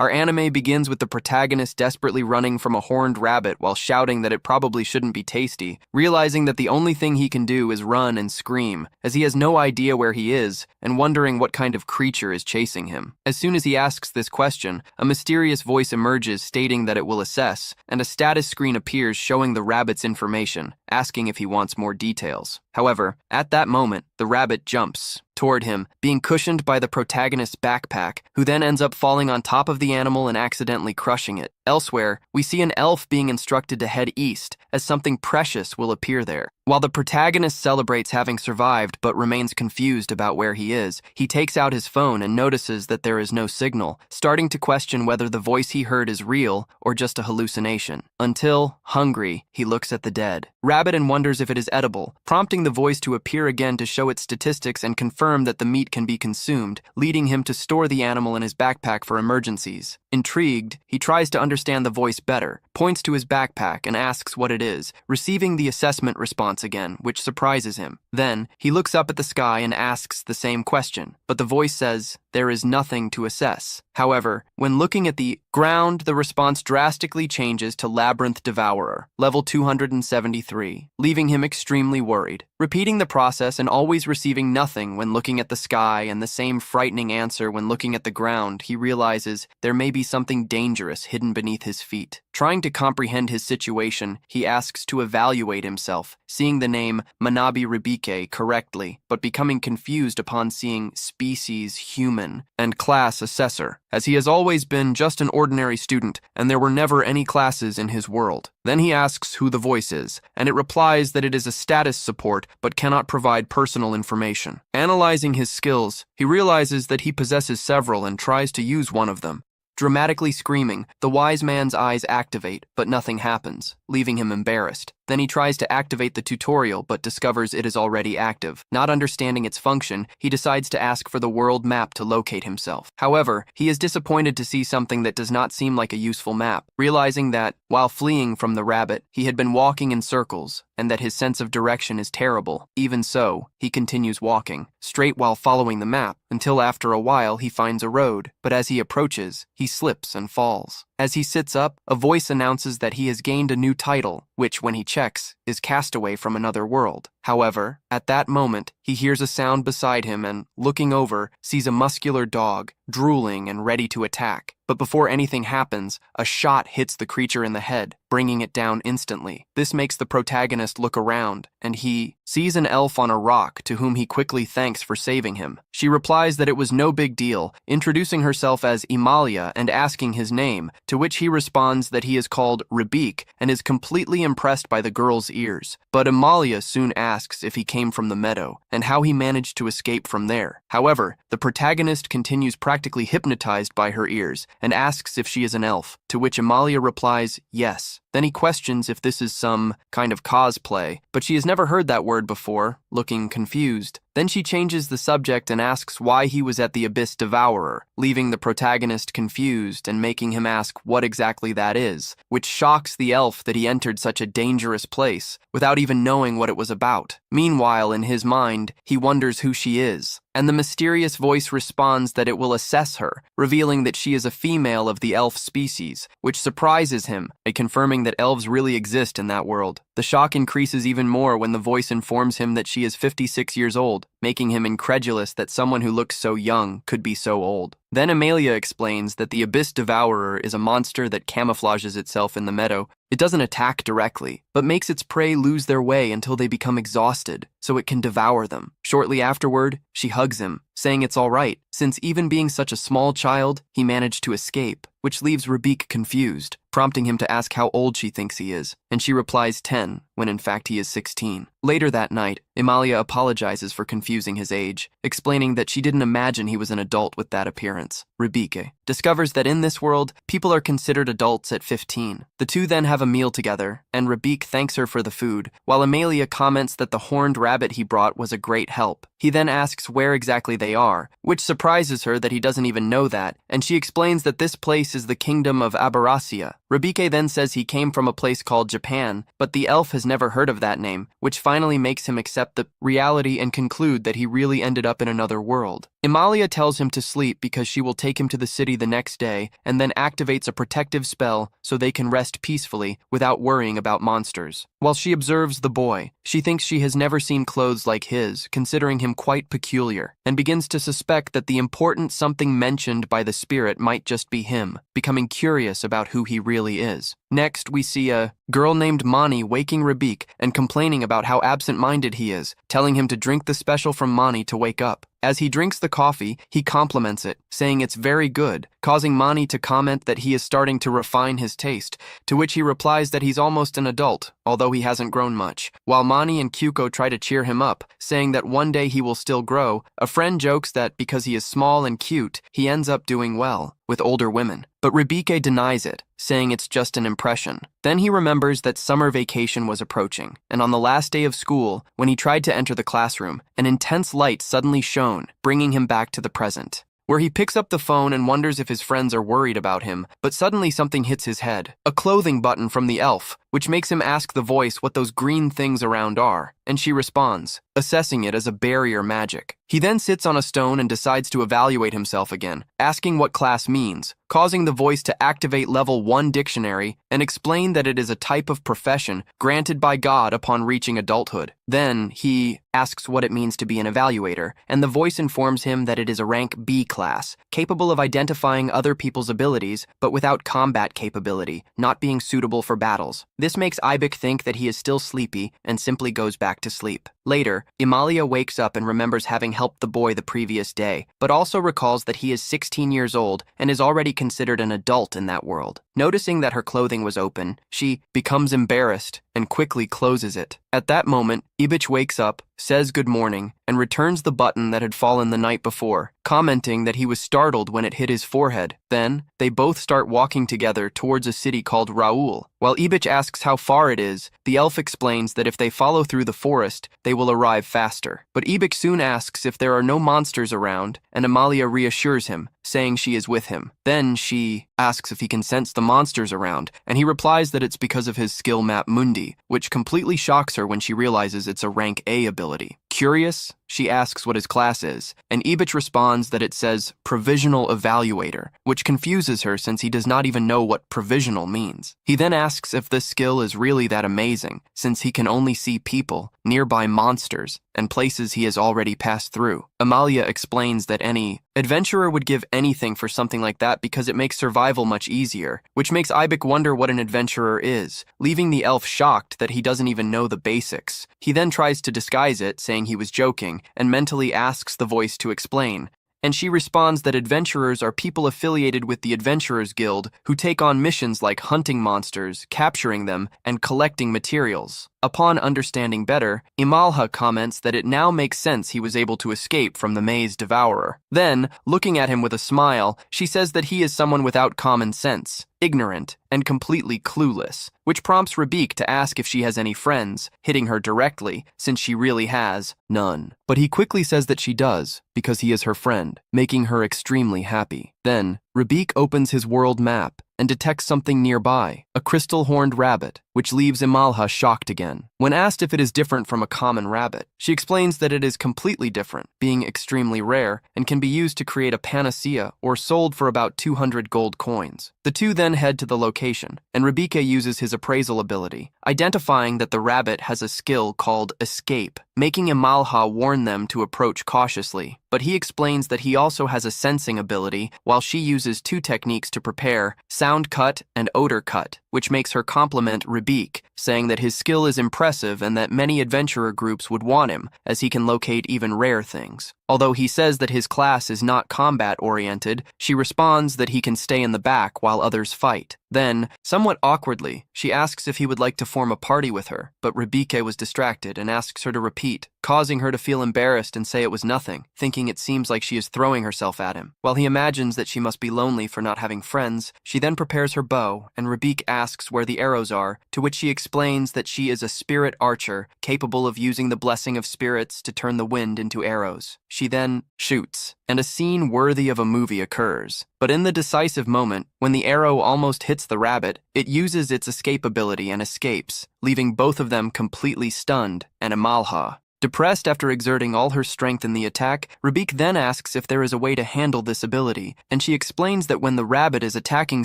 Our anime begins with the protagonist desperately running from a horned rabbit while shouting that it probably shouldn't be tasty, realizing that the only thing he can do is run and scream, as he has no idea where he is, and wondering what kind of creature is chasing him. As soon as he asks this question, a mysterious voice emerges stating that it will assess, and a status screen appears showing the rabbit's information, asking if he wants more details. However, at that moment, the rabbit jumps toward him, being cushioned by the protagonist's backpack, who then ends up falling on top of the animal and accidentally crushing it. Elsewhere, we see an elf being instructed to head east, as something precious will appear there. While the protagonist celebrates having survived but remains confused about where he is, he takes out his phone and notices that there is no signal, starting to question whether the voice he heard is real or just a hallucination. Until, hungry, he looks at the dead rabbit and wonders if it is edible, prompting the voice to appear again to show its statistics and confirm that the meat can be consumed, leading him to store the animal in his backpack for emergencies. Intrigued, he tries to understand the voice better, points to his backpack and asks what it is, receiving the assessment response again, which surprises him. Then, he looks up at the sky and asks the same question, but the voice says, "There is nothing to assess." However, when looking at the ground, the response drastically changes to Labyrinth Devourer, level 273, leaving him extremely worried. Repeating the process and always receiving nothing when looking at the sky and the same frightening answer when looking at the ground, he realizes there may be something dangerous hidden beneath his feet. Trying to comprehend his situation, he asks to evaluate himself, seeing the name Manabi Ribike correctly, but becoming confused upon seeing species human and class assessor, as he has always been just an ordinary student and there were never any classes in his world. Then he asks who the voice is, and it replies that it is a status support but cannot provide personal information. Analyzing his skills, he realizes that he possesses several and tries to use one of them. Dramatically screaming, the wise man's eyes activate, but nothing happens, leaving him embarrassed. Then he tries to activate the tutorial but discovers it is already active. Not understanding its function, he decides to ask for the world map to locate himself. However, he is disappointed to see something that does not seem like a useful map, realizing that, while fleeing from the rabbit, he had been walking in circles, and that his sense of direction is terrible. Even so, he continues walking, straight while following the map, until after a while he finds a road, but as he approaches, he slips and falls. As he sits up, a voice announces that he has gained a new title, which, when he checks, is Castaway from Another World. However, at that moment, he hears a sound beside him and, looking over, sees a muscular dog, drooling and ready to attack. But before anything happens, a shot hits the creature in the head, bringing it down instantly. This makes the protagonist look around, and he sees an elf on a rock to whom he quickly thanks for saving him. She replies that it was no big deal, introducing herself as Emalia and asking his name, to which he responds that he is called Ribik and is completely impressed by the girl's ears. But Emalia soon asks if he came from the meadow and how he managed to escape from there. However, the protagonist continues practically hypnotized by her ears and asks if she is an elf, to which Emalia replies yes. Then he questions if this is some kind of cosplay, but she has never heard that word before, looking confused. Then she changes the subject and asks why he was at the Abyss Devourer, leaving the protagonist confused and making him ask what exactly that is, which shocks the elf that he entered such a dangerous place without even knowing what it was about. Meanwhile, in his mind, he wonders who she is, and the mysterious voice responds that it will assess her, revealing that she is a female of the elf species, which surprises him by confirming that elves really exist in that world. The shock increases even more when the voice informs him that she is 56 years old, making him incredulous that someone who looks so young could be so old. Then Emalia explains that the Abyss Devourer is a monster that camouflages itself in the meadow. It doesn't attack directly, but makes its prey lose their way until they become exhausted, so it can devour them. Shortly afterward, she hugs him, saying it's all right, since even being such a small child, he managed to escape, which leaves Ribik confused, prompting him to ask how old she thinks he is, and she replies 10, when in fact he is 16. Later that night, Emalia apologizes for confusing his age, explaining that she didn't imagine he was an adult with that appearance. Ribike discovers that in this world, people are considered adults at 15. The two then have a meal together, and Ribik thanks her for the food, while Emalia comments that the horned rabbit he brought was a great help. He then asks where exactly they are, which surprises her that he doesn't even know that, and she explains that this place is the kingdom of Abarasia. Ribike then says he came from a place called Japan, but the elf has never heard of that name, which finally makes him accept the reality and conclude that he really ended up in another world. Imalia tells him to sleep because she will take him to the city the next day and then activates a protective spell so they can rest peacefully without worrying about monsters. While she observes the boy, she thinks she has never seen clothes like his, considering him quite peculiar, and begins to suspect that the important something mentioned by the spirit might just be him, becoming curious about who he really is. Next, we see a girl named Mani waking Rabik and complaining about how absent-minded he is, telling him to drink the special from Mani to wake up. As he drinks the coffee, he compliments it, saying it's very good, causing Mani to comment that he is starting to refine his taste, to which he replies that he's almost an adult, although he hasn't grown much. While Mani and Kyuko try to cheer him up, saying that one day he will still grow, a friend jokes that because he is small and cute, he ends up doing well with older women. But Ribike denies it, saying it's just an impression. Then he remembers that summer vacation was approaching, and on the last day of school, when he tried to enter the classroom, an intense light suddenly shone, bringing him back to the present, where he picks up the phone and wonders if his friends are worried about him, but suddenly something hits his head. A clothing button from the elf, which makes him ask the voice what those green things around are, and she responds, assessing it as a barrier magic. He then sits on a stone and decides to evaluate himself again, asking what class means, causing the voice to activate level 1 dictionary and explain that it is a type of profession granted by God upon reaching adulthood. Then he asks what it means to be an evaluator, and the voice informs him that it is a rank B class, capable of identifying other people's abilities, but without combat capability, not being suitable for battles. This makes Ibik think that he is still sleepy and simply goes back to sleep. Later, Imalia wakes up and remembers having helped the boy the previous day, but also recalls that he is 16 years old and is already considered an adult in that world. Noticing that her clothing was open, she becomes embarrassed and quickly closes it. At that moment, Ibich wakes up, says good morning, and returns the button that had fallen the night before, commenting that he was startled when it hit his forehead. Then, they both start walking together towards a city called Raoul. While Ibich asks how far it is, the elf explains that if they follow through the forest, they will arrive faster. But Ibich soon asks if there are no monsters around, and Amalia reassures him, saying she is with him. Then she asks if he can sense the monsters around, and he replies that it's because of his skill map Mundi, which completely shocks her when she realizes it's a rank A ability. Curious, she asks what his class is, and Ibich responds that it says Provisional Evaluator, which confuses her since he does not even know what provisional means. He then asks if this skill is really that amazing, since he can only see people, nearby monsters, and places he has already passed through. Amalia explains that any adventurer would give anything for something like that because it makes survival much easier, which makes Ibik wonder what an adventurer is, leaving the elf shocked that he doesn't even know the basics. He then tries to disguise it, saying he was joking, and mentally asks the voice to explain. And she responds that adventurers are people affiliated with the Adventurers Guild who take on missions like hunting monsters, capturing them, and collecting materials. Upon understanding better, Imalha comments that it now makes sense he was able to escape from the maze devourer. Then, looking at him with a smile, she says that he is someone without common sense, ignorant, and completely clueless, which prompts Rabik to ask if she has any friends, hitting her directly, since she really has none. But he quickly says that she does, because he is her friend, making her extremely happy. Then, Rabik opens his world map and detects something nearby, a crystal-horned rabbit, which leaves Imalha shocked again. When asked if it is different from a common rabbit, she explains that it is completely different, being extremely rare, and can be used to create a panacea or sold for about 200 gold coins. The two then head to the location, and Rabike uses his appraisal ability, identifying that the rabbit has a skill called Escape, making Imalha warn them to approach cautiously. But he explains that he also has a sensing ability, while she uses two techniques to prepare, sound cut and odor cut, which makes her compliment Rabik, saying that his skill is impressive and that many adventurer groups would want him, as he can locate even rare things. Although he says that his class is not combat-oriented, she responds that he can stay in the back while others fight. Then, somewhat awkwardly, she asks if he would like to form a party with her, but Rebecca was distracted and asks her to repeat, causing her to feel embarrassed and say it was nothing, thinking it seems like she is throwing herself at him. While he imagines that she must be lonely for not having friends, she then prepares her bow, and Rebecca asks where the arrows are, to which she explains that she is a spirit archer, capable of using the blessing of spirits to turn the wind into arrows. She then shoots, and a scene worthy of a movie occurs. But in the decisive moment, when the arrow almost hits the rabbit, it uses its escape ability and escapes, leaving both of them completely stunned and Amalha. Depressed after exerting all her strength in the attack, Rebecca then asks if there is a way to handle this ability, and she explains that when the rabbit is attacking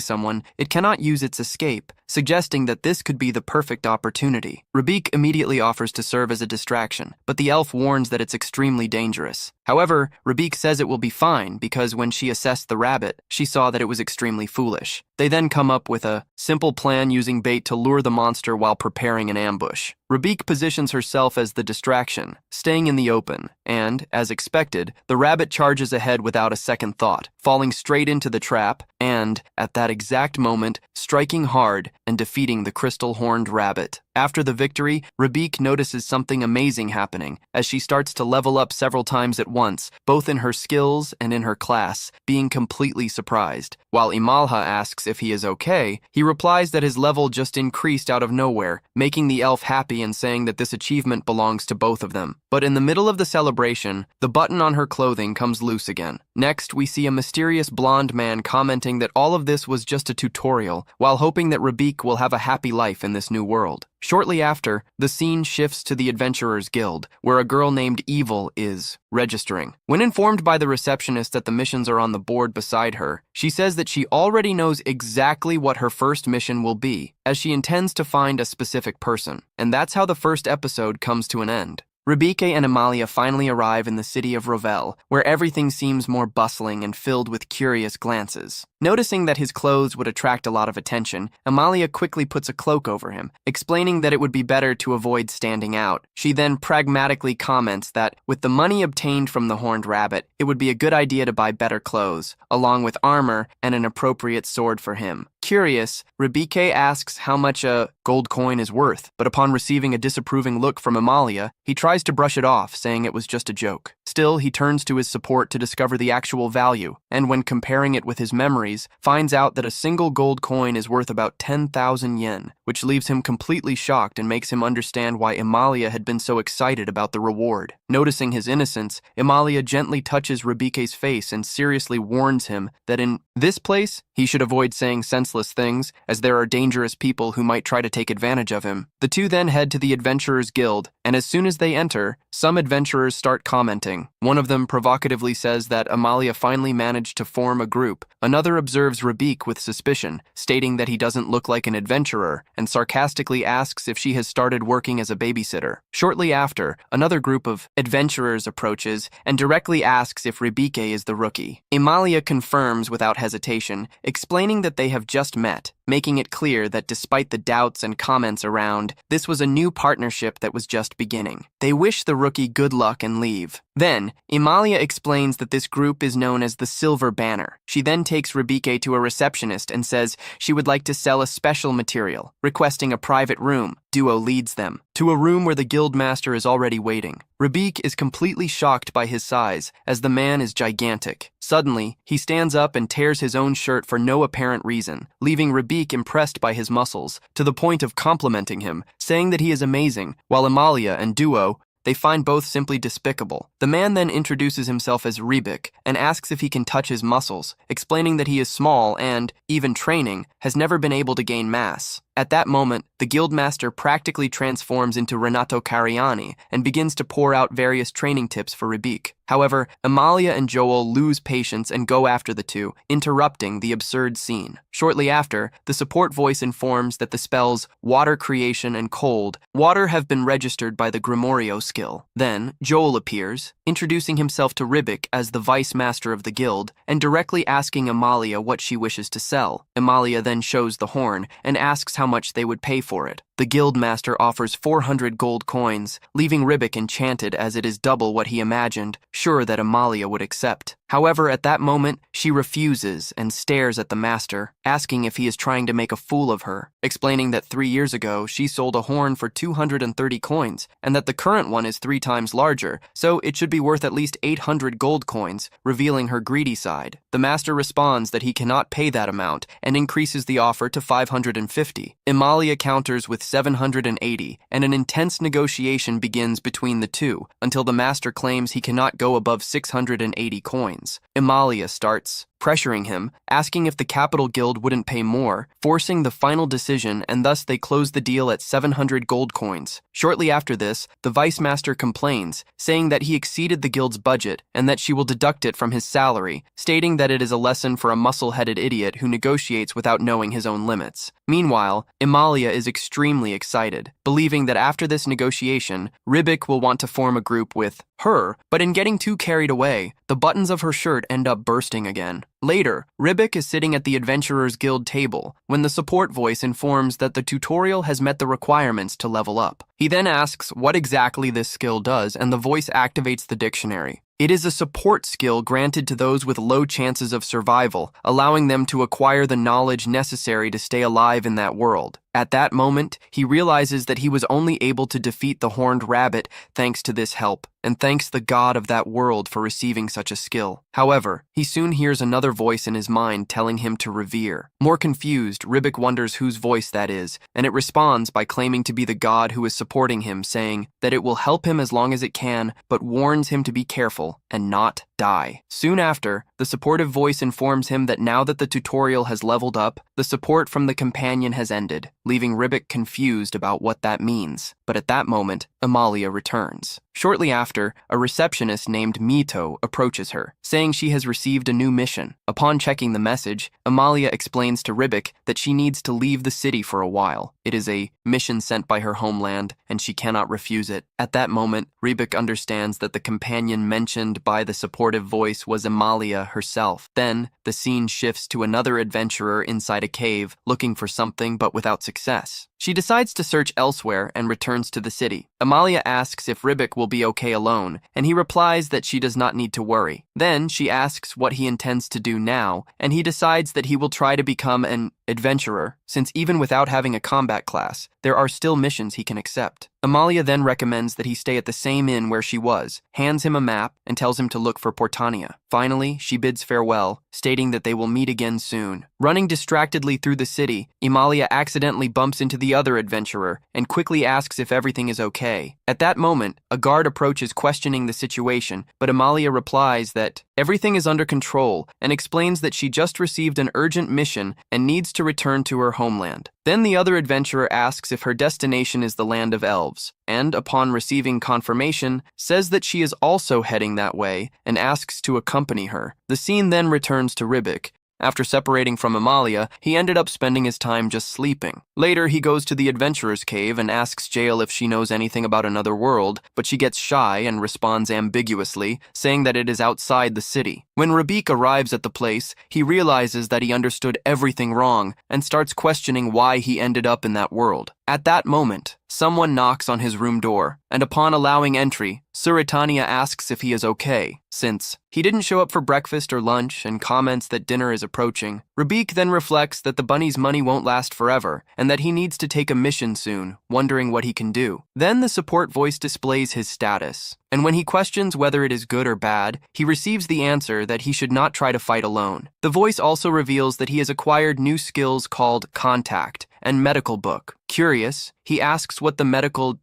someone, it cannot use its escape, suggesting that this could be the perfect opportunity. Rebecca immediately offers to serve as a distraction, but the elf warns that it's extremely dangerous. However, Rebecca says it will be fine because when she assessed the rabbit, she saw that it was extremely foolish. They then come up with a simple plan using bait to lure the monster while preparing an ambush. Rebecca positions herself as the distraction, staying in the open, and, as expected, the rabbit charges ahead without a second thought, falling straight into the trap and, at that exact moment, striking hard and defeating the crystal-horned rabbit. After the victory, Rebecca notices something amazing happening as she starts to level up several times at once, both in her skills and in her class, being completely surprised. While Imalha asks if he is okay, he replies that his level just increased out of nowhere, making the elf happy and saying that this achievement belongs to both of them. But in the middle of the celebration, the button on her clothing comes loose again. Next, we see a mysterious blonde man commenting that all of this was just a tutorial, while hoping that Rebecca will have a happy life in this new world. Shortly after, the scene shifts to the Adventurers Guild, where a girl named Evil is registering. When informed by the receptionist that the missions are on the board beside her, she says that she already knows exactly what her first mission will be, as she intends to find a specific person. And that's how the first episode comes to an end. Rebecca and Amalia finally arrive in the city of Rovell, where everything seems more bustling and filled with curious glances. Noticing that his clothes would attract a lot of attention, Amalia quickly puts a cloak over him, explaining that it would be better to avoid standing out. She then pragmatically comments that, with the money obtained from the horned rabbit, it would be a good idea to buy better clothes, along with armor and an appropriate sword for him. Curious, Rebecca asks how much a gold coin is worth, but upon receiving a disapproving look from Amalia, he tries to brush it off, saying it was just a joke. Still, he turns to his support to discover the actual value, and when comparing it with his memories, finds out that a single gold coin is worth about 10,000 yen, which leaves him completely shocked and makes him understand why Amalia had been so excited about the reward. Noticing his innocence, Amalia gently touches Rebecca's face and seriously warns him that in this place, he should avoid saying senseless things, as there are dangerous people who might try to take advantage of him. The two then head to the Adventurers Guild, and as soon as they enter, some adventurers start commenting. One of them provocatively says that Amalia finally managed to form a group. Another observes Rebecca with suspicion, stating that he doesn't look like an adventurer, and sarcastically asks if she has started working as a babysitter. Shortly after, another group of adventurers approaches and directly asks if Rebecca is the rookie. Amalia confirms without hesitation, explaining that they have just met, making it clear that despite the doubts and comments around, this was a new partnership that was just beginning. They wish the rookie good luck and leave. Then, Amalia explains that this group is known as the Silver Banner. She then takes Rebecca to a receptionist and says she would like to sell a special material, requesting a private room. Duo leads them to a room where the guildmaster is already waiting. Rebecca is completely shocked by his size, as the man is gigantic. Suddenly, he stands up and tears his own shirt for no apparent reason, leaving Rebecca impressed by his muscles, to the point of complimenting him, saying that he is amazing, while Amalia and Duo, they find both simply despicable. The man then introduces himself as Rebecca and asks if he can touch his muscles, explaining that he is small and, even training, has never been able to gain mass. At that moment, the guildmaster practically transforms into Renato Cariani and begins to pour out various training tips for Rebecca. However, Amalia and Joel lose patience and go after the two, interrupting the absurd scene. Shortly after, the support voice informs that the spells Water Creation and Cold Water have been registered by the Grimorio skill. Then, Joel appears, introducing himself to Rebecca as the vice master of the guild and directly asking Amalia what she wishes to sell. Amalia then shows the horn and asks how much they would pay for it. The guild master offers 400 gold coins, leaving Ribic enchanted as it is double what he imagined, sure that Amalia would accept. However, at that moment, she refuses and stares at the master, asking if he is trying to make a fool of her, explaining that 3 years ago she sold a horn for 230 coins, and that the current one is 3 times larger, so it should be worth at least 800 gold coins, revealing her greedy side. The master responds that he cannot pay that amount and increases the offer to 550. Amalia counters with 780, and an intense negotiation begins between the two until the master claims he cannot go above 680 coins. Amalia starts pressuring him, asking if the Capital Guild wouldn't pay more, forcing the final decision, and thus they close the deal at 700 gold coins. Shortly after this, the Vice Master complains, saying that he exceeded the guild's budget and that she will deduct it from his salary, stating that it is a lesson for a muscle-headed idiot who negotiates without knowing his own limits. Meanwhile, Amalia is extremely excited, believing that after this negotiation, Ribic will want to form a group with her, but in getting too carried away, the buttons of her shirt end up bursting again. Later, Ribic is sitting at the Adventurers Guild table when the support voice informs that the tutorial has met the requirements to level up. He then asks what exactly this skill does, and the voice activates the dictionary. It is a support skill granted to those with low chances of survival, allowing them to acquire the knowledge necessary to stay alive in that world. At that moment, he realizes that he was only able to defeat the horned rabbit thanks to this help, and thanks the god of that world for receiving such a skill. However, he soon hears another voice in his mind telling him to revere. More confused, Ribic wonders whose voice that is, and it responds by claiming to be the god who is supporting him, saying that it will help him as long as it can, but warns him to be careful and not die. Soon after, the supportive voice informs him that now that the tutorial has leveled up, the support from the companion has ended, leaving Ribic confused about what that means. But at that moment, Amalia returns. Shortly after, a receptionist named Mito approaches her, saying she has received a new mission. Upon checking the message, Amalia explains to Ribic that she needs to leave the city for a while. It is a mission sent by her homeland, and she cannot refuse it. At that moment, Ribic understands that the companion mentioned by the supportive voice was Amalia herself. Then, the scene shifts to another adventurer inside a cave, looking for something but without success. She decides to search elsewhere and returns to the city. Amalia asks if Ribic will be okay alone, and he replies that she does not need to worry. Then she asks what he intends to do now, and he decides that he will try to become an adventurer, since even without having a combat class, there are still missions he can accept. Amalia then recommends that he stay at the same inn where she was, hands him a map, and tells him to look for Portania. Finally, she bids farewell, stating that they will meet again soon. Running distractedly through the city, Amalia accidentally bumps into the other adventurer and quickly asks if everything is okay. At that moment, a guard approaches questioning the situation, but Amalia replies that everything is under control and explains that she just received an urgent mission and needs to return to her homeland. Then the other adventurer asks if her destination is the land of elves, and upon receiving confirmation, says that she is also heading that way and asks to accompany her. The scene then returns to Ribic. After separating from Amalia, he ended up spending his time just sleeping. Later, he goes to the adventurer's cave and asks Jael if she knows anything about another world, but she gets shy and responds ambiguously, saying that it is outside the city. When Ribic arrives at the place, he realizes that he understood everything wrong and starts questioning why he ended up in that world. At that moment, someone knocks on his room door, and upon allowing entry, Suritania asks if he is okay, since he didn't show up for breakfast or lunch and comments that dinner is approaching. Ribic then reflects that the bunny's money won't last forever and that he needs to take a mission soon, wondering what he can do. Then the support voice displays his status, and when he questions whether it is good or bad, he receives the answer that he should not try to fight alone. The voice also reveals that he has acquired new skills called Contact and Medical Book. Curious, he asks what the Medical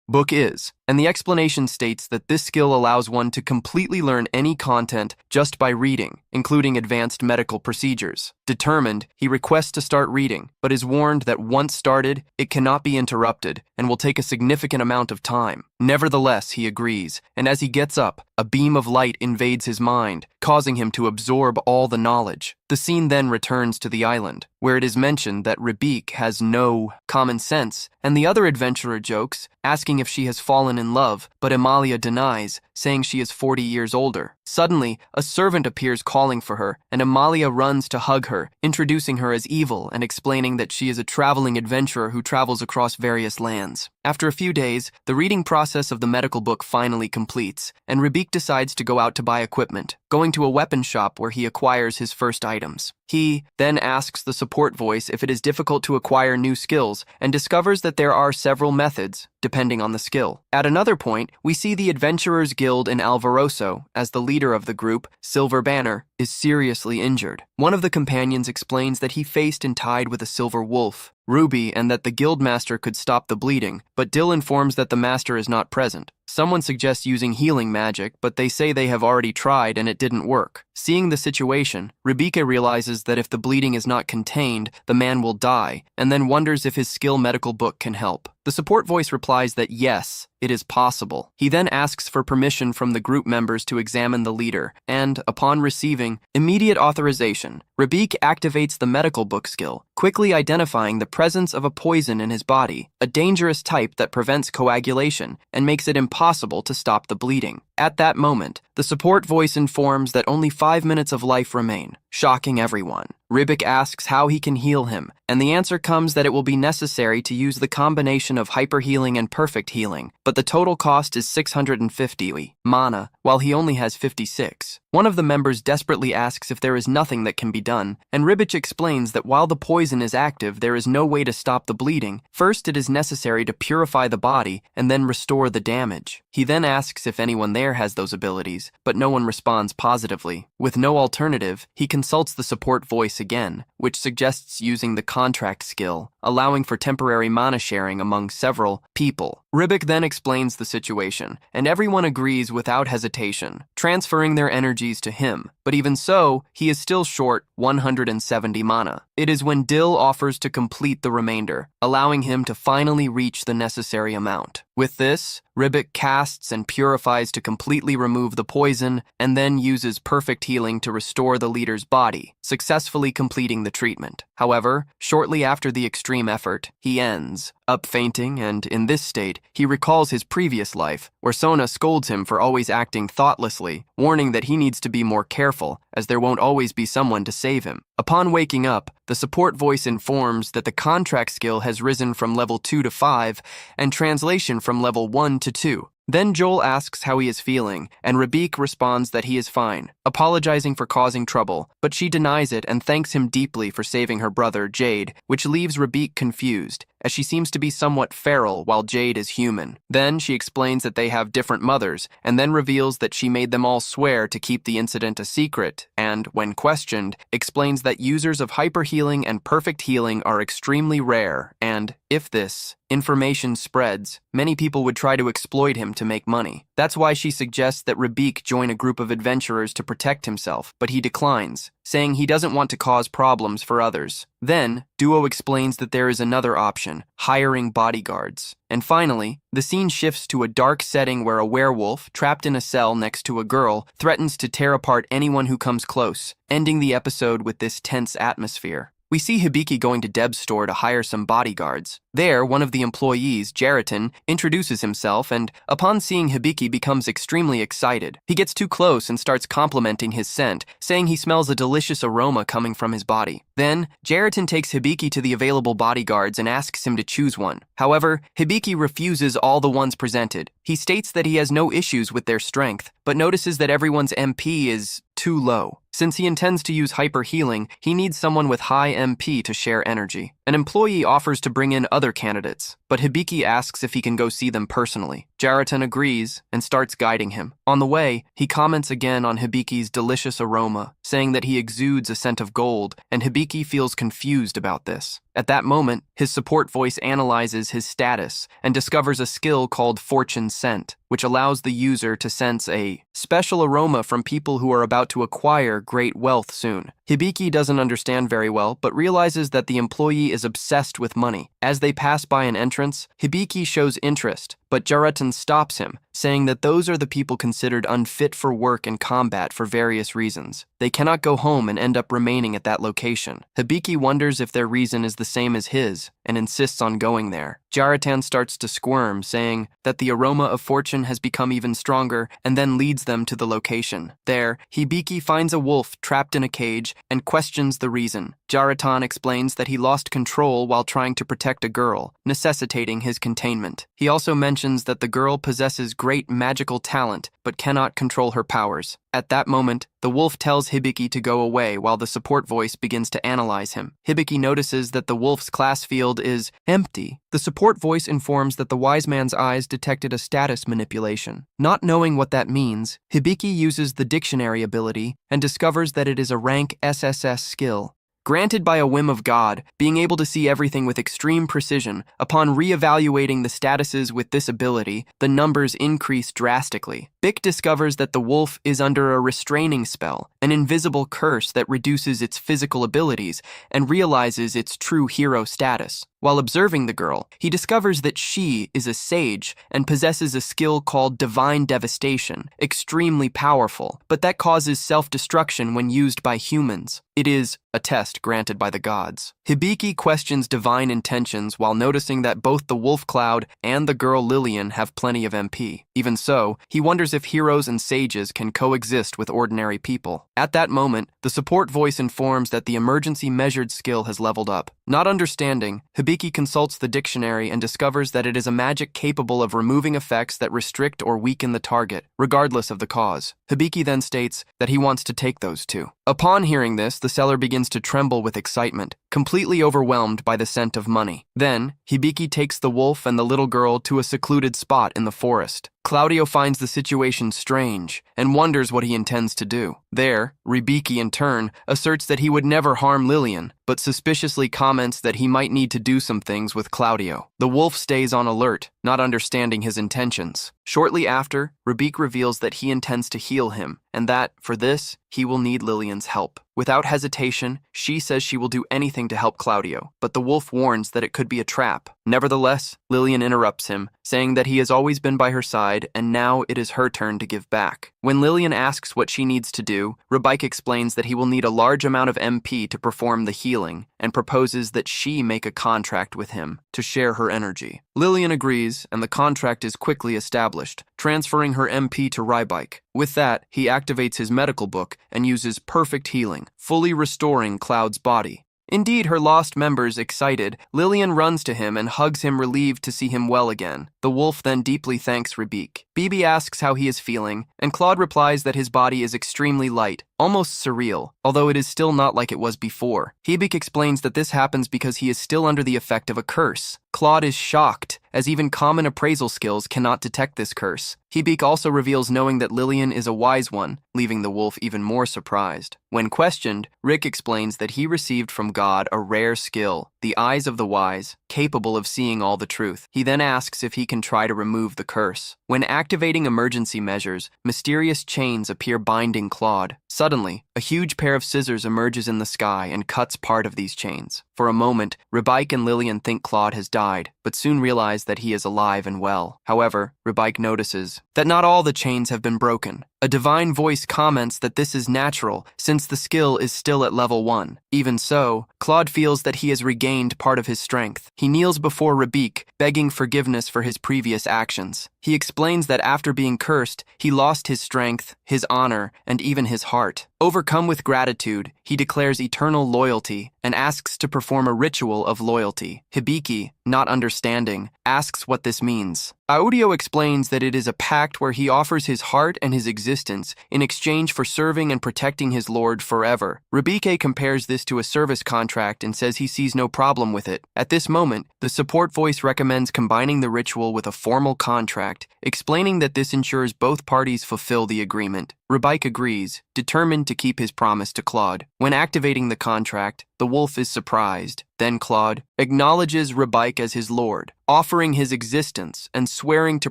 book is, and the explanation states that this skill allows one to completely learn any content just by reading, including advanced medical procedures. Determined, he requests to start reading, but is warned that once started, it cannot be interrupted and will take a significant amount of time. Nevertheless, he agrees, and as he gets up, a beam of light invades his mind, causing him to absorb all the knowledge. The scene then returns to the island, where it is mentioned that Ribic has no common sense, and the other adventurer jokes, asking asking if she has fallen in love, but Amalia denies, saying she is 40 years older. Suddenly, a servant appears calling for her, and Amalia runs to hug her, introducing her as evil and explaining that she is a traveling adventurer who travels across various lands. After a few days, the reading process of the medical book finally completes, and Rubik decides to go out to buy equipment, going to a weapon shop where he acquires his first items. He then asks the support voice if it is difficult to acquire new skills and discovers that there are several methods, depending on the skill. At another point, we see the Adventurers Guild in Alvaroso, as the leader of the group, Silver Banner, is seriously injured. One of the companions explains that he faced and tied with a silver wolf, Ruby, and that the guildmaster could stop the bleeding, but Dill informs that the master is not present. Someone suggests using healing magic, but they say they have already tried and it didn't work. Seeing the situation, Rebecca realizes that if the bleeding is not contained, the man will die, and then wonders if his skill medical book can help. The support voice replies that yes, it is possible. He then asks for permission from the group members to examine the leader, and, upon receiving immediate authorization, Rebecca activates the medical book skill, quickly identifying the presence of a poison in his body, a dangerous type that prevents coagulation and makes it impossible to stop the bleeding. At that moment, the support voice informs that only 5 minutes of life remain, shocking everyone. Ribik asks how he can heal him, and the answer comes that it will be necessary to use the combination of hyper healing and perfect healing, but the total cost is 650 mana, while he only has 56. One of the members desperately asks if there is nothing that can be done, and Ribich explains that while the poison is active, there is no way to stop the bleeding. First, it is necessary to purify the body and then restore the damage. He then asks if anyone there has those abilities, but no one responds positively. With no alternative, he consults the support voice again, which suggests using the contract skill, allowing for temporary mana sharing among several people. Ribik then explains the situation, and everyone agrees without hesitation, transferring their energies to him. But even so, he is still short 170 mana. It is when Dill offers to complete the remainder, allowing him to finally reach the necessary amount. With this, Ribik casts and purifies to completely remove the poison, and then uses perfect healing to restore the leader's body, successfully completing the treatment. However, shortly after the extreme effort, he ends up fainting, and in this state, he recalls his previous life, where Sona scolds him for always acting thoughtlessly, warning that he needs to be more careful, as there won't always be someone to save him. Upon waking up, the support voice informs that the contract skill has risen from level 2 to 5, and translation from level 1 to 2. Then Joel asks how he is feeling, and Rabik responds that he is fine, apologizing for causing trouble, but she denies it and thanks him deeply for saving her brother, Jade, which leaves Rabik confused, as she seems to be somewhat feral while Jade is human. Then she explains that they have different mothers, and then reveals that she made them all swear to keep the incident a secret, and, when questioned, explains that users of hyper healing and perfect healing are extremely rare, and, if this information spreads, many people would try to exploit him to make money. That's why she suggests that Rabik join a group of adventurers to protect himself, but he declines, saying he doesn't want to cause problems for others. Then, Duo explains that there is another option, hiring bodyguards. And finally, the scene shifts to a dark setting where a werewolf, trapped in a cell next to a girl, threatens to tear apart anyone who comes close, ending the episode with this tense atmosphere. We see Hibiki going to Deb's store to hire some bodyguards. There, one of the employees, Jeratin, introduces himself and, upon seeing Hibiki, becomes extremely excited. He gets too close and starts complimenting his scent, saying he smells a delicious aroma coming from his body. Then, Jeratin takes Hibiki to the available bodyguards and asks him to choose one. However, Hibiki refuses all the ones presented. He states that he has no issues with their strength, but notices that everyone's MP is too low. Since he intends to use hyper healing, he needs someone with high MP to share energy. An employee offers to bring in other candidates, but Hibiki asks if he can go see them personally. Jaratin agrees and starts guiding him. On the way, he comments again on Hibiki's delicious aroma, saying that he exudes a scent of gold, and Hibiki feels confused about this. At that moment, his support voice analyzes his status and discovers a skill called Fortune Scent, which allows the user to sense a special aroma from people who are about to acquire great wealth soon. Hibiki doesn't understand very well, but realizes that the employee is obsessed with money. As they pass by an entrance, Hibiki shows interest, but Jaratin stops him, saying that those are the people considered unfit for work and combat for various reasons. They cannot go home and end up remaining at that location. Hibiki wonders if their reason is the same as his and insists on going there. Jaratan starts to squirm, saying that the aroma of fortune has become even stronger and then leads them to the location. There, Hibiki finds a wolf trapped in a cage and questions the reason. Jaratan explains that he lost control while trying to protect a girl, necessitating his containment. He also mentions that the girl possesses great magical talent but cannot control her powers. At that moment, the wolf tells Hibiki to go away while the support voice begins to analyze him. Hibiki notices that the wolf's class field is empty. The support voice informs that the wise man's eyes detected a status manipulation. Not knowing what that means, Hibiki uses the dictionary ability and discovers that it is a rank SSS skill. Granted by a whim of God, being able to see everything with extreme precision, upon re-evaluating the statuses with this ability, the numbers increase drastically. Bick discovers that the wolf is under a restraining spell, an invisible curse that reduces its physical abilities, and realizes its true hero status. While observing the girl, he discovers that she is a sage and possesses a skill called Divine Devastation, extremely powerful, but that causes self-destruction when used by humans. It is a test granted by the gods. Hibiki questions divine intentions while noticing that both the wolf cloud and the girl Lillian have plenty of MP. Even so, he wonders if heroes and sages can coexist with ordinary people. At that moment, the support voice informs that the emergency measured skill has leveled up. Not understanding, Hibiki consults the dictionary and discovers that it is a magic capable of removing effects that restrict or weaken the target, regardless of the cause. Hibiki then states that he wants to take those two. Upon hearing this, the seller begins to tremble with excitement, completely overwhelmed by the scent of money. Then, Hibiki takes the wolf and the little girl to a secluded spot in the forest. Claudio finds the situation strange and wonders what he intends to do. There, Hibiki in turn asserts that he would never harm Lillian, but suspiciously comments that he might need to do some things with Claudio. The wolf stays on alert, not understanding his intentions. Shortly after, Hibiki reveals that he intends to heal him, and that, for this, he will need Lillian's help. Without hesitation, she says she will do anything to help Claudio, but the wolf warns that it could be a trap. Nevertheless, Lillian interrupts him, saying that he has always been by her side and now it is her turn to give back. When Lillian asks what she needs to do, Hibiki explains that he will need a large amount of MP to perform the healing and proposes that she make a contract with him to share her energy. Lillian agrees, and the contract is quickly established, transferring her MP to Hibiki. With that, he activates his medical book and uses perfect healing, fully restoring Cloud's body. Indeed, her lost members excited, Lillian runs to him and hugs him, relieved to see him well again. The wolf then deeply thanks Hibiki. Bibi asks how he is feeling, and Claude replies that his body is extremely light, almost surreal, although it is still not like it was before. Hibiki explains that this happens because he is still under the effect of a curse. Claude is shocked, as even common appraisal skills cannot detect this curse. Hibiki also reveals knowing that Lillian is a wise one, leaving the wolf even more surprised. When questioned, Rick explains that he received from God a rare skill, the eyes of the wise, capable of seeing all the truth. He then asks if he can try to remove the curse. When activating emergency measures, mysterious chains appear binding Claude. Suddenly, a huge pair of scissors emerges in the sky and cuts part of these chains. For a moment, Hibiki and Lillian think Claude has died, but soon realize that he is alive and well. However, Hibiki notices that not all the chains have been broken. A divine voice comments that this is natural, since the skill is still at level 1. Even so, Claude feels that he has regained part of his strength. He kneels before Hibiki, begging forgiveness for his previous actions. He explains that after being cursed, he lost his strength, his honor, and even his heart. Overcome with gratitude, he declares eternal loyalty and asks to perform a ritual of loyalty. Hibiki, not understanding, asks what this means. Audio explains that it is a pact where he offers his heart and his existence in exchange for serving and protecting his lord forever. Hibiki compares this to a service contract and says he sees no problem with it. At this moment, the support voice recommends combining the ritual with a formal contract, explaining that this ensures both parties fulfill the agreement. Hibiki agrees, determined to keep his promise to Claude. When activating the contract, the wolf is surprised. Then Claude acknowledges Hibiki as his lord, offering his existence and swearing to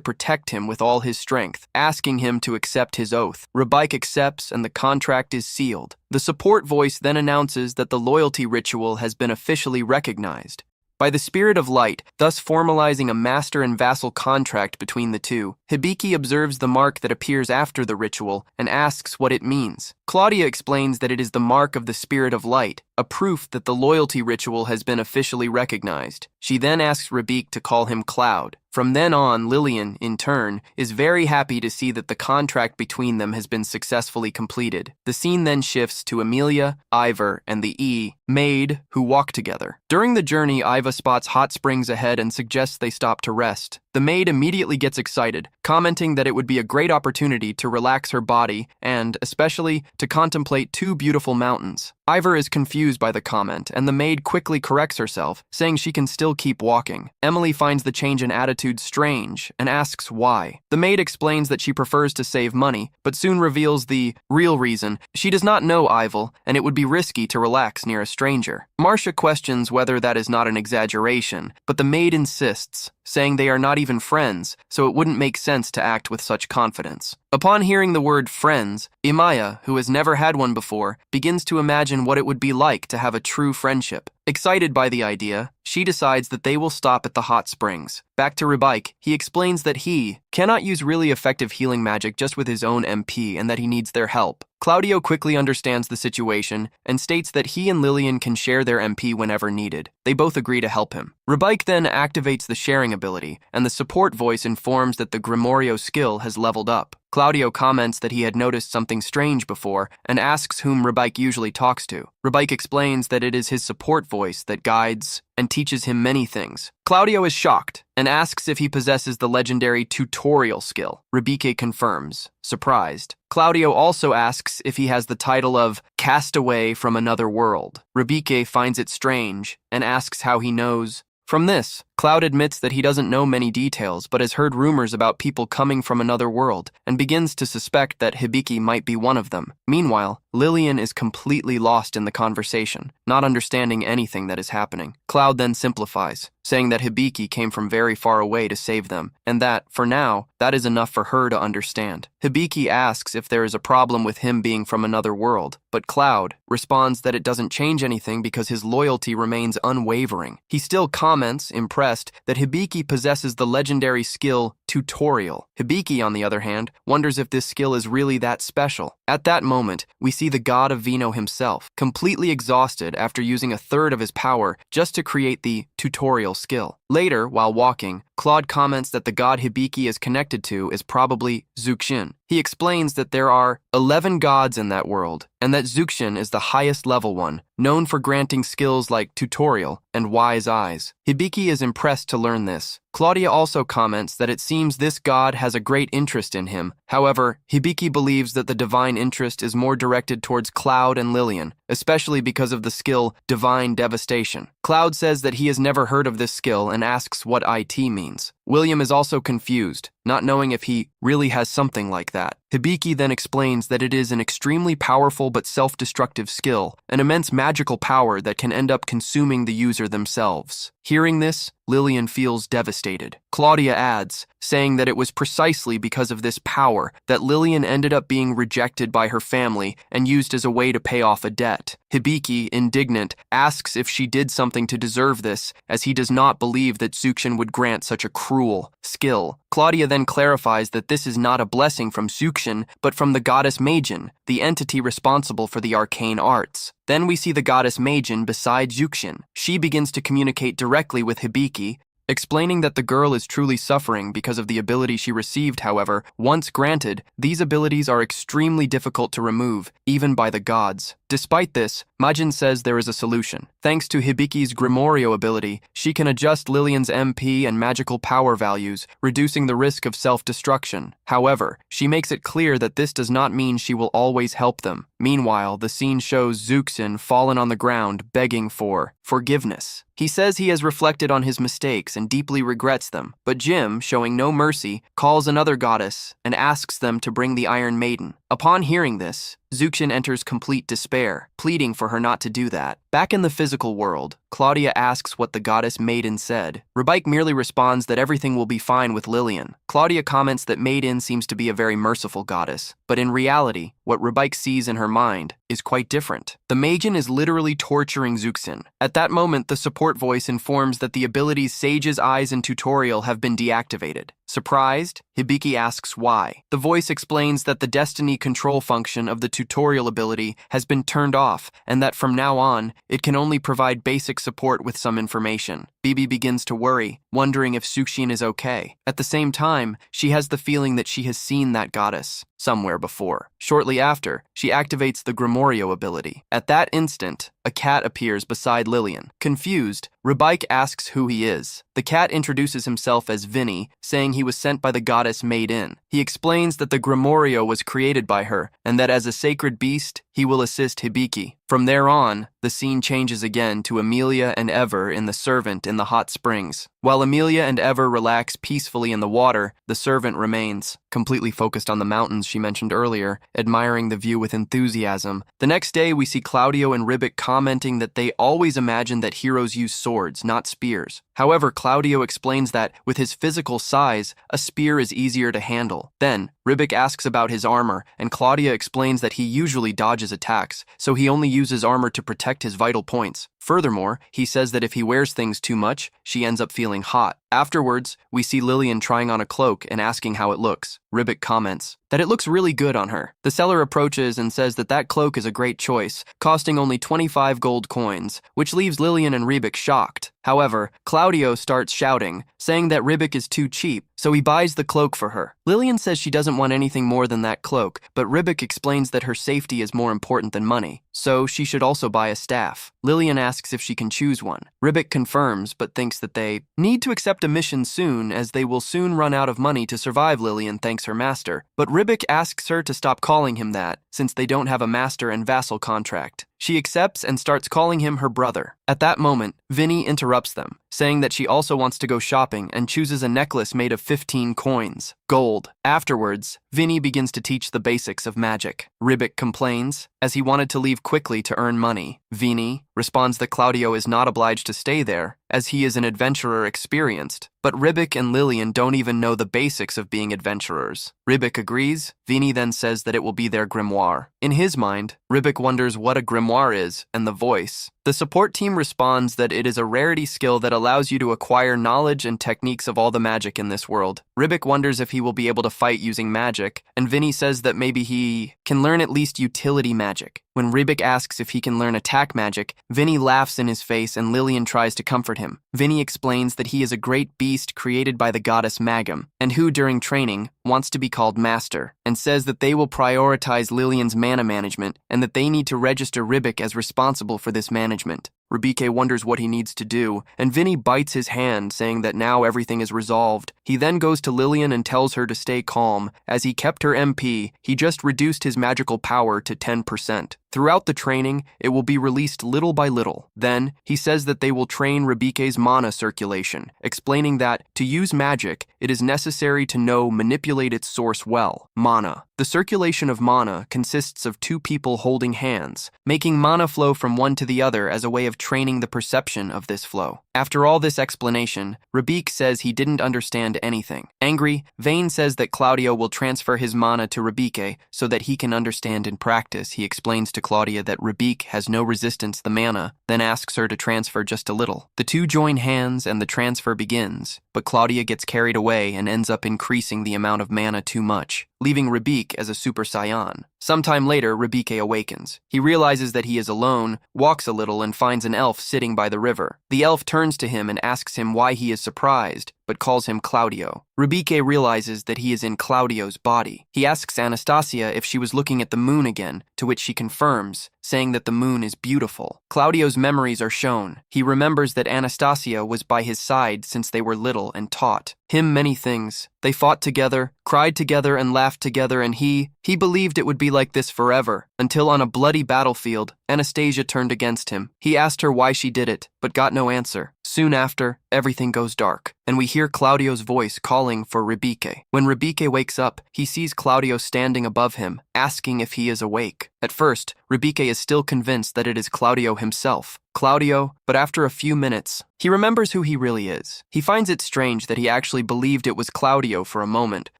protect him with all his strength, asking him to accept his oath. Hibiki accepts and the contract is sealed. The support voice then announces that the loyalty ritual has been officially recognized. by the spirit of light, thus formalizing a master and vassal contract between the two. Hibiki observes the mark that appears after the ritual and asks what it means. Claudia explains that it is the mark of the spirit of light, a proof that the loyalty ritual has been officially recognized. She then asks Rabique to call him Cloud. From then on, Lillian, in turn, is very happy to see that the contract between them has been successfully completed. The scene then shifts to Amelia, Ivor, and the maid, who walk together. During the journey, Iva spots hot springs ahead and suggests they stop to rest. The maid immediately gets excited, commenting that it would be a great opportunity to relax her body and, especially, to contemplate two beautiful mountains. Ivor is confused by the comment, and the maid quickly corrects herself, saying she can still keep walking. Emily finds the change in attitude strange and asks why. The maid explains that she prefers to save money, but soon reveals the real reason. She does not know Ivor, and it would be risky to relax near a stranger. Marcia questions whether that is not an exaggeration, but the maid insists, saying they are not even friends, so it wouldn't make sense to act with such confidence. Upon hearing the word friends, Imaya, who has never had one before, begins to imagine what it would be like to have a true friendship. Excited by the idea, she decides that they will stop at the hot springs. Back to Rabique, he explains that he cannot use really effective healing magic just with his own MP and that he needs their help. Claudio quickly understands the situation and states that he and Lillian can share their MP whenever needed. They both agree to help him. Rabique then activates the sharing ability, and the support voice informs that the Grimorio skill has leveled up. Claudio comments that he had noticed something strange before and asks whom Rabique usually talks to. Rabique explains that it is his support voice that guides and teaches him many things. Claudio is shocked and asks if he possesses the legendary tutorial skill. Rabique confirms, surprised. Claudio also asks if he has the title of Castaway from Another World. Rabique finds it strange and asks how he knows. From this, Cloud admits that he doesn't know many details but has heard rumors about people coming from another world and begins to suspect that Hibiki might be one of them. Meanwhile, Lillian is completely lost in the conversation, not understanding anything that is happening. Cloud then simplifies, saying that Hibiki came from very far away to save them, and that, for now, that is enough for her to understand. Hibiki asks if there is a problem with him being from another world, but Cloud responds that it doesn't change anything because his loyalty remains unwavering. He still comments, impressed, that Hibiki possesses the legendary skill Tutorial. Hibiki, on the other hand, wonders if this skill is really that special. At that moment, we see the god of Vino himself, completely exhausted after using a third of his power just to create the tutorial skill. Later, while walking, Claude comments that the god Hibiki is connected to is probably Zuxin. He explains that there are 11 gods in that world, and that Zuxin is the highest level one, known for granting skills like Tutorial and Wise Eyes. Hibiki is impressed to learn this. Claudia also comments that it seems this god has a great interest in him. However, Hibiki believes that the divine interest is more directed towards Cloud and Lillian, especially because of the skill Divine Devastation. Cloud says that he has never heard of this skill and asks what IT means. William is also confused, not knowing if he really has something like that. Hibiki then explains that it is an extremely powerful but self-destructive skill, an immense magical power that can end up consuming the user themselves. Hearing this, Lillian feels devastated. Claudia adds, saying that it was precisely because of this power that Lillian ended up being rejected by her family and used as a way to pay off a debt. Hibiki, indignant, asks if she did something to deserve this, as he does not believe that Zuxin would grant such a cruel skill. Claudia then clarifies that this is not a blessing from Zuxin, but from the goddess Majin, the entity responsible for the arcane arts. Then we see the goddess Majin beside Zuxin. She begins to communicate directly with Hibiki, explaining that the girl is truly suffering because of the ability she received. However, once granted, these abilities are extremely difficult to remove, even by the gods. Despite this, Majin says there is a solution. Thanks to Hibiki's Grimorio ability, she can adjust Lillian's MP and magical power values, reducing the risk of self-destruction. However, she makes it clear that this does not mean she will always help them. Meanwhile, the scene shows Zuxin fallen on the ground, begging for forgiveness. He says he has reflected on his mistakes and deeply regrets them, but Jim, showing no mercy, calls another goddess and asks them to bring the Iron Maiden. Upon hearing this, Zuxin enters complete despair, pleading for her not to do that. Back in the physical world, Claudia asks what the goddess Maiden said. Rabique merely responds that everything will be fine with Lillian. Claudia comments that Maiden seems to be a very merciful goddess, but in reality, what Rabique sees in her mind is quite different. The Majin is literally torturing Zuxin. At that moment, the support voice informs that the abilities Sage's Eyes and Tutorial have been deactivated. Surprised, Hibiki asks why. The voice explains that the destiny control function of the tutorial ability has been turned off and that from now on, it can only provide basic support with some information. Bibi begins to worry, wondering if Suxin is okay. At the same time, she has the feeling that she has seen that goddess somewhere before. Shortly after, she activates the Grimorio ability. At that instant, a cat appears beside Lillian. Confused, Rebike asks who he is. The cat introduces himself as Vinny, saying he was sent by the goddess Made In. He explains that the Grimorio was created by her, and that as a sacred beast, he will assist Hibiki. From there on, the scene changes again to Amelia and Ever in the servant in the hot springs. While Amelia and Ever relax peacefully in the water, the servant remains, completely focused on the mountains she mentioned earlier, admiring the view with enthusiasm. The next day, we see Claudio and Ribic commenting that they always imagine that heroes use swords, not spears. However, Claudio explains that, with his physical size, a spear is easier to handle. Then, Ribic asks about his armor, and Claudia explains that he usually dodges attacks, so he only uses armor to protect his vital points. Furthermore, he says that if he wears things too much, she ends up feeling hot. Afterwards, we see Lillian trying on a cloak and asking how it looks. Ribic comments that it looks really good on her. The seller approaches and says that that cloak is a great choice, costing only 25 gold coins, which leaves Lillian and Ribic shocked. However, Claudio starts shouting, saying that Ribic is too cheap, so he buys the cloak for her. Lillian says she doesn't want anything more than that cloak, but Ribic explains that her safety is more important than money, so she should also buy a staff. Lillian asks if she can choose one. Ribic confirms, but thinks that they need to accept a mission soon, as they will soon run out of money to survive. Lillian thanks her master, but Ribic asks her to stop calling him that, since they don't have a master and vassal contract. She accepts and starts calling him her brother. At that moment, Vinny interrupts them, saying that she also wants to go shopping and chooses a necklace made of 15 coins, gold. Afterwards, Vinny begins to teach the basics of magic. Ribic complains, as he wanted to leave quickly to earn money. Vinny responds that Claudio is not obliged to stay there, as he is an adventurer experienced, but Ribic and Lillian don't even know the basics of being adventurers. Ribic agrees. Vinny then says that it will be their grimoire. In his mind, Ribic wonders what a grimoire is, and the voice. The support team responds that it is a rarity skill that allows you to acquire knowledge and techniques of all the magic in this world. Ribic wonders if he will be able to fight using magic, and Vinny says that maybe he can learn at least utility magic. When Ribic asks if he can learn attack magic, Vinny laughs in his face and Lillian tries to comfort him. Vinny explains that he is a great beast created by the goddess Magam, and who, during training, wants to be called master, and says that they will prioritize Lillian's mana management and that they need to register Ribic as responsible for this management. Ribic wonders what he needs to do, and Vinny bites his hand, saying that now everything is resolved. He then goes to Lillian and tells her to stay calm. As he kept her MP, he just reduced his magical power to 10%. Throughout the training, it will be released little by little. Then, he says that they will train Ribike's mana circulation, explaining that, to use magic, it is necessary to manipulate its source well, mana. The circulation of mana consists of two people holding hands, making mana flow from one to the other as a way of training the perception of this flow. After all this explanation, Ribic says he didn't understand anything. Angry, Vane says that Claudio will transfer his mana to Ribic so that he can understand in practice. He explains to Claudia that Ribic has no resistance the mana, then asks her to transfer just a little. The two join hands and the transfer begins, but Claudia gets carried away and ends up increasing the amount of mana too much, leaving Ribic as a Super Saiyan. Sometime later, Ribic awakens. He realizes that he is alone, walks a little, and finds an elf sitting by the river. The elf turns to him and asks him why he is surprised, but calls him Claudio. Ribic realizes that he is in Claudio's body. He asks Anastasia if she was looking at the moon again, to which she confirms, saying that the moon is beautiful. Claudio's memories are shown. He remembers that Anastasia was by his side since they were little and taught him many things. They fought together, cried together, and laughed together, and he believed it would be like this forever, until on a bloody battlefield, Anastasia turned against him. He asked her why she did it, but got no answer. Soon after, everything goes dark, and we hear Claudio's voice calling for Rebique. When Rebique wakes up, he sees Claudio standing above him, asking if he is awake. At first, Rebique is still convinced that it is Claudio himself. But after a few minutes, he remembers who he really is. He finds it strange that he actually believed it was Claudio for a moment,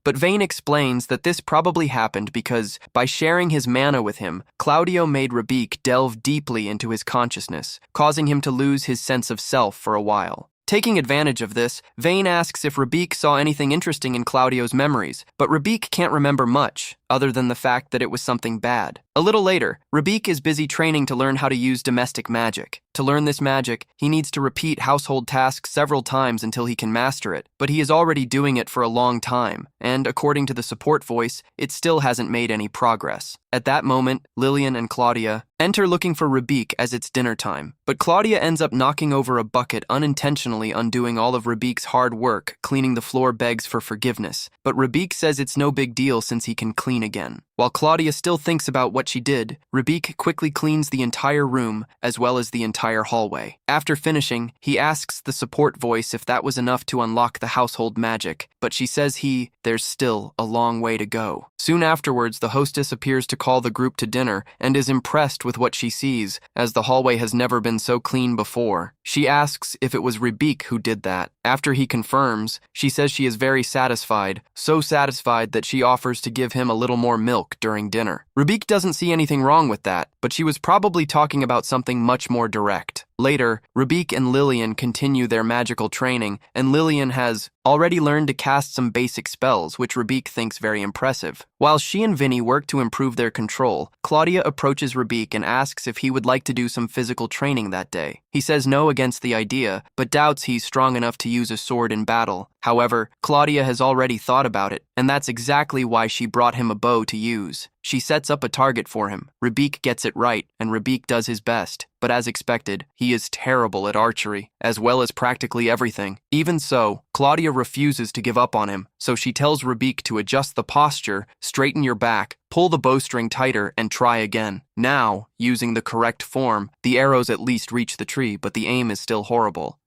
but Vane explains that this probably happened because, by sharing his mana with him, Claudio made Rebique delve deeply into his consciousness, causing him to lose his sense of self for a while. Taking advantage of this, Vane asks if Rebique saw anything interesting in Claudio's memories, but Rebique can't remember much, other than the fact that it was something bad. A little later, Rebique is busy training to learn how to use domestic magic. To learn this magic, he needs to repeat household tasks several times until he can master it, but he is already doing it for a long time, and according to the support voice, it still hasn't made any progress. At that moment, Lillian and Claudia enter looking for Rebique as it's dinner time, but Claudia ends up knocking over a bucket, unintentionally undoing all of Rebique's hard work. Cleaning the floor begs for forgiveness, but Rebique says it's no big deal since he can clean again. While Claudia still thinks about what she did, Rebique quickly cleans the entire room as well as the entire hallway. After finishing, he asks the support voice if that was enough to unlock the household magic, but she says there's still a long way to go. Soon afterwards, the hostess appears to call the group to dinner and is impressed with what she sees, as the hallway has never been so clean before. She asks if it was Rebique who did that. After he confirms, she says she is very satisfied, so satisfied that she offers to give him a little more milk during dinner. Rebique doesn't see anything wrong with that, but she was probably talking about something much more direct. Later, Rebique and Lillian continue their magical training, and Lillian has already learned to cast some basic spells, which Rebique thinks very impressive. While she and Vinny work to improve their control, Claudia approaches Rebique and asks if he would like to do some physical training that day. He says no against the idea, but doubts he's strong enough to use a sword in battle. However, Claudia has already thought about it, and that's exactly why she brought him a bow to use. She sets up a target for him. Rebique gets it right, and Rebique does his best. But as expected, he is terrible at archery, as well as practically everything. Even so, Claudia refuses to give up on him, so she tells Rebique to adjust the posture, straighten your back, pull the bowstring tighter, and try again. Now, using the correct form, the arrows at least reach the tree, but the aim is still horrible.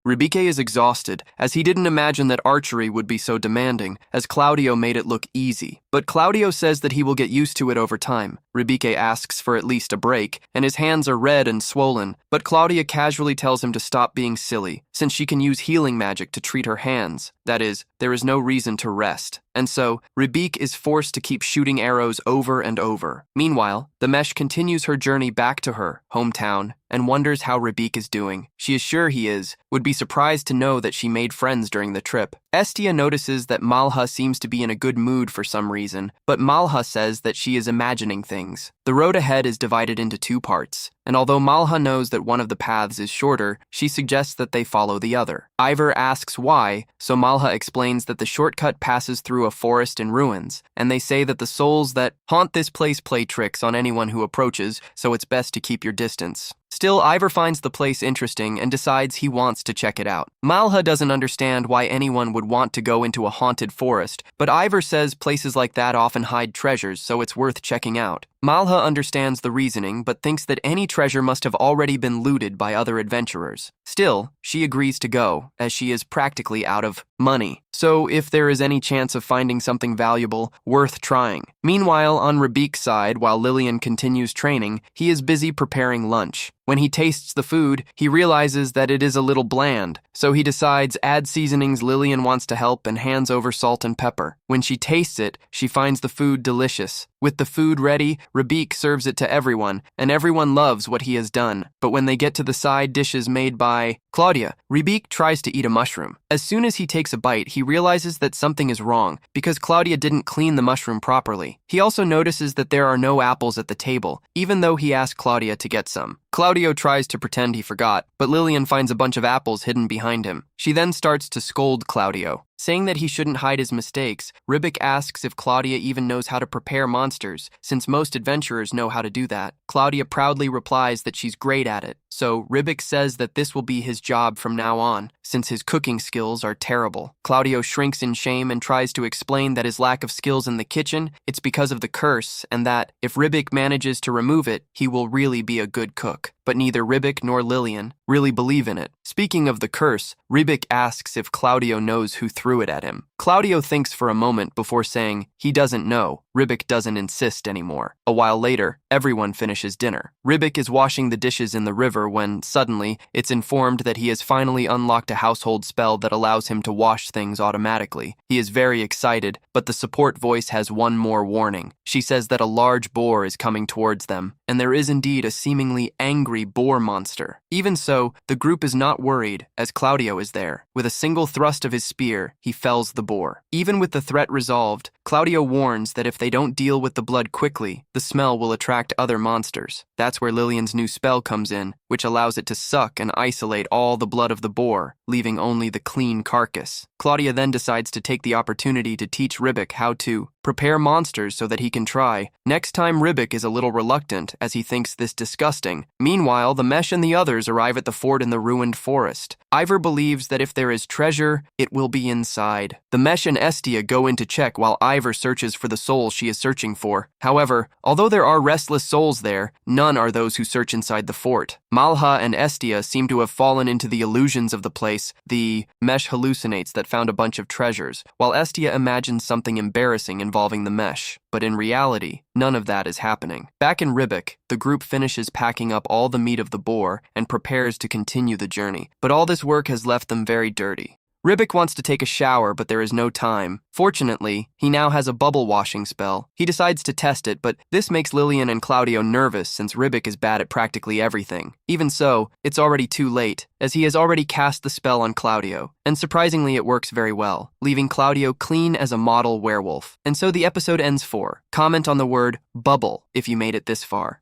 Rebique is exhausted, as he didn't imagine that archery would be so demanding, as Claudio made it look easy. But Claudio says that he will get used to it over time. Rebique asks for at least a break, and his hands are red and swollen, but Claudia casually tells him to stop being silly, since she can use healing magic to treat her hands. That is, there is no reason to rest. And so, Rebique is forced to keep shooting arrows over and over. Meanwhile, the mesh continues her journey back to her hometown and wonders how Rebique is doing. She is sure he would be surprised to know that she made friends during the trip. Estia notices that Malha seems to be in a good mood for some reason, but Malha says that she is imagining things. The road ahead is divided into two parts, and although Malha knows that one of the paths is shorter, she suggests that they follow the other. Ivor asks why, so Malha explains that the shortcut passes through a forest in ruins, and they say that the souls that haunt this place play tricks on anyone who approaches, so it's best to keep your distance. Still, Ivor finds the place interesting and decides he wants to check it out. Malha doesn't understand why anyone would want to go into a haunted forest, but Ivor says places like that often hide treasures, so it's worth checking out. Malha understands the reasoning, but thinks that any treasure must have already been looted by other adventurers. Still, she agrees to go, as she is practically out of money. So if there is any chance of finding something valuable, worth trying. Meanwhile, on Rebique's side, while Lillian continues training, he is busy preparing lunch. When he tastes the food, he realizes that it is a little bland, so he decides add seasonings. Lillian wants to help and hands over salt and pepper. When she tastes it, she finds the food delicious. With the food ready, Rebique serves it to everyone, and everyone loves what he has done. But when they get to the side dishes made by Claudia, Rebique tries to eat a mushroom. As soon as he takes a bite, he realizes that something is wrong, because Claudia didn't clean the mushroom properly. He also notices that there are no apples at the table, even though he asked Claudia to get some. Claudio tries to pretend he forgot, but Lillian finds a bunch of apples hidden behind him. She then starts to scold Claudio. Saying that he shouldn't hide his mistakes, Rebique asks if Claudia even knows how to prepare monsters, since most adventurers know how to do that. Claudia proudly replies that she's great at it, so Rebique says that this will be his job from now on, since his cooking skills are terrible. Claudio shrinks in shame and tries to explain that his lack of skills in the kitchen, it's because of the curse, and that, if Rebique manages to remove it, he will really be a good cook. but neither Ribic nor Lillian really believe in it. Speaking of the curse, Ribic asks if Claudio knows who threw it at him. Claudio thinks for a moment before saying he doesn't know. Ribic doesn't insist anymore. A while later, everyone finishes dinner. Ribic is washing the dishes in the river when, suddenly, it's informed that he has finally unlocked a household spell that allows him to wash things automatically. He is very excited, but the support voice has one more warning. She says that a large boar is coming towards them, and there is indeed a seemingly angry boar monster. Even so, the group is not worried, as Claudio is there. With a single thrust of his spear, he fells the boar. Even with the threat resolved, Claudio warns that if they don't deal with the blood quickly, the smell will attract other monsters. That's where Lillian's new spell comes in, which allows it to suck and isolate all the blood of the boar, leaving only the clean carcass. Claudia then decides to take the opportunity to teach Ribic how to prepare monsters so that he can try. Next time, Ribic is a little reluctant, as he thinks this disgusting. Meanwhile, the Mesh and the others arrive at the fort in the ruined forest. Ivor believes that if there is treasure, it will be inside. The Mesh and Estia go in to check while Ivor searches for the soul she is searching for. However, although there are restless souls there, none are those who search inside the fort. Malha and Estia seem to have fallen into the illusions of the place. The Mesh hallucinates that found a bunch of treasures, while Estia imagines something embarrassing involving the Mesh. But in reality, none of that is happening. Back in Ribic, the group finishes packing up all the meat of the boar and prepares to continue the journey. But all this work has left them very dirty. Ribic wants to take a shower, but there is no time. Fortunately, he now has a bubble washing spell. He decides to test it, but this makes Lillian and Claudio nervous since Ribic is bad at practically everything. Even so, it's already too late, as he has already cast the spell on Claudio, and surprisingly it works very well, leaving Claudio clean as a model werewolf. And so the episode ends. Comment on the word bubble if you made it this far.